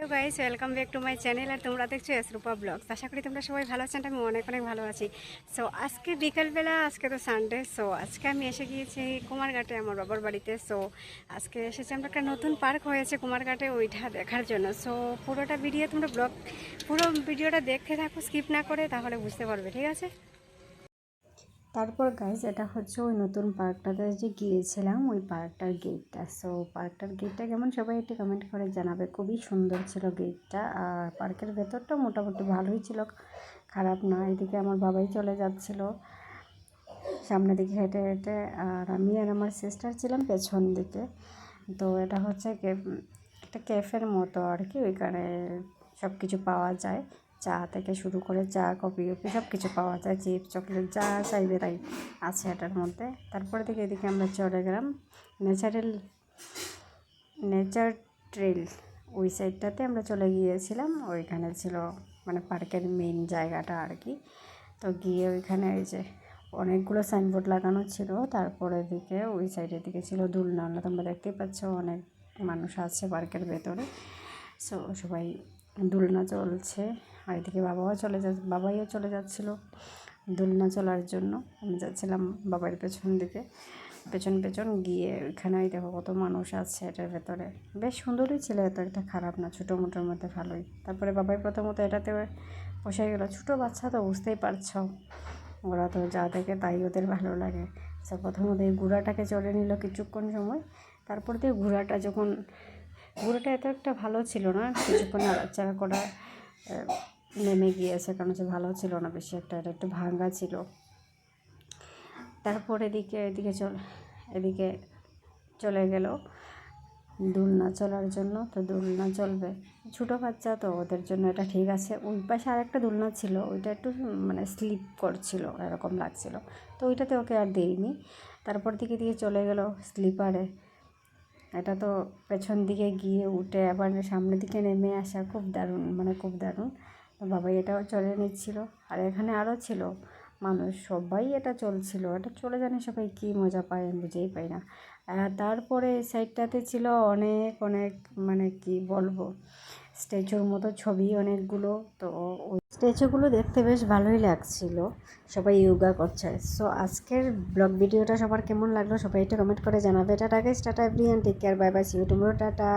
Hello guys, welcome back to my channel. আর তোমরা দেখছো এসরূপা ব্লগস। আশা করি তোমরা সবাই ভালো আছেন। আমি অনেক ভালো আছি। সো আজকে বিকালবেলা, আজকে তো সানডে, সো আজকে আমি এসে গিয়েছি কুমারঘাটে আমার বাবার বাড়িতে। সো আজকে এসেছি আমরা, একটা নতুন পার্ক হয়েছে কুমারঘাটে, ওইটা দেখার জন্য। সো পুরোটা ভিডিও তোমরা পুরো ভিডিওটা দেখতে থাকো, স্কিপ না করে, তাহলে বুঝতে পারবে, ঠিক আছে? তারপর গাইজ, এটা হচ্ছে ওই নতুন পার্কটাতে যে গিয়েছিলাম, ওই পার্কটার গেটটা। সো পার্কটার গেটটা কেমন, সবাই একটু কমেন্ট করে জানাবে। খুবই সুন্দর ছিল গেটটা। আর পার্কের ভেতরটা মোটামুটি ভালোই ছিল, খারাপ না। এদিকে আমার বাবাই চলে যাচ্ছিল সামনের দিকে হেঁটে হেঁটে, আর আমি আর আমার সিস্টার ছিলাম পেছন দিকে। তো এটা হচ্ছে একটা ক্যাফের মতো আর কি। ওইখানে সব কিছু পাওয়া যায়, চা থেকে শুরু করে চা, কফি সব কিছু পাওয়া যায়, চিপস, চকলেট, যা চাইবে তাই আছে এটার মধ্যে। তারপরে থেকে এদিকে আমরা চলে গেলাম নেচার ট্রেল, ওই সাইডটাতে আমরা চলে গিয়েছিলাম। ওইখানে ছিল মানে পার্কের মেইন জায়গাটা আর কি। তো গিয়ে ওইখানে এই যে অনেকগুলো সাইনবোর্ড লাগানো ছিল। তারপরে দিকে ওই সাইডের দিকে ছিল দোলনা, তোমরা দেখতেই পাচ্ছ অনেক মানুষ আছে পার্কের ভেতরে। সো সবাই দোলনা চলছে। আর এদিকে বাবাইও চলে যাচ্ছিলো দোলনা চলার জন্য। আমি যাচ্ছিলাম বাবার পেছন গিয়ে ওইখানে দেখো কত মানুষ আছে এটার ভেতরে। বেশ সুন্দরই ছিল, এত একটা খারাপ না, ছোটো মোটোর মধ্যে ভালোই। তারপরে বাবাই প্রথমত এটাতে বসে গেলো। ছোটো বাচ্চা তো, বুঝতেই পারছো, ওরা তো যা দেখে তাই ওদের ভালো লাগে। সে প্রথমত এই ঘোড়াটাকে চড়ে নিল কিছুক্ষণ সময়। তারপর দিয়ে ঘোড়াটা এত একটা ভালো ছিল না, কিছুক্ষণ নাড়াচাড়া করা নেমে গিয়েছে, কারণ সে ভালো ছিল না বেশি একটা, এটা একটু ভাঙা ছিল। তারপর এদিকে চলে গেল দোলনা চলার জন্য। তো দোলনা চলবে, ছোটো বাচ্চা তো, ওদের জন্য এটা ঠিক আছে। ওই পাশে আরেকটা দোলনা ছিল, ওইটা একটু মানে স্লিপ করছিল এরকম লাগছিল, তো ওইটাতে ওকে আর দেইনি। তারপর দিকে চলে গেল স্লিপারে। এটা তো পেছন দিকে গিয়ে উঠে আবার সামনের দিকে নেমে আসা, খুব দারুণ, মানে খুব দারুণ। বাবাই এটাও চলে নিচ্ছিল। আর এখানে আরও ছিল মানুষ, সবাই এটা চলছিল। এটা চলে জানে সবাই কী মজা পায়, আমি বুঝেই পাই না। আর তারপরে এই সাইডটাতে ছিল অনেক মানে কি বলবো, স্ট্যাচুর মতো ছবি অনেকগুলো। তো ওই স্ট্যাচুগুলো দেখতে বেশ ভালোই লাগছিল, সবাই ইয়োগা করছে। সো আজকের ব্লগ ভিডিওটা সবার কেমন লাগলো সবাই একটু কমেন্ট করে জানাবে। Tata guys, tata everyone, take care, bye bye, see you tomorrow, tata.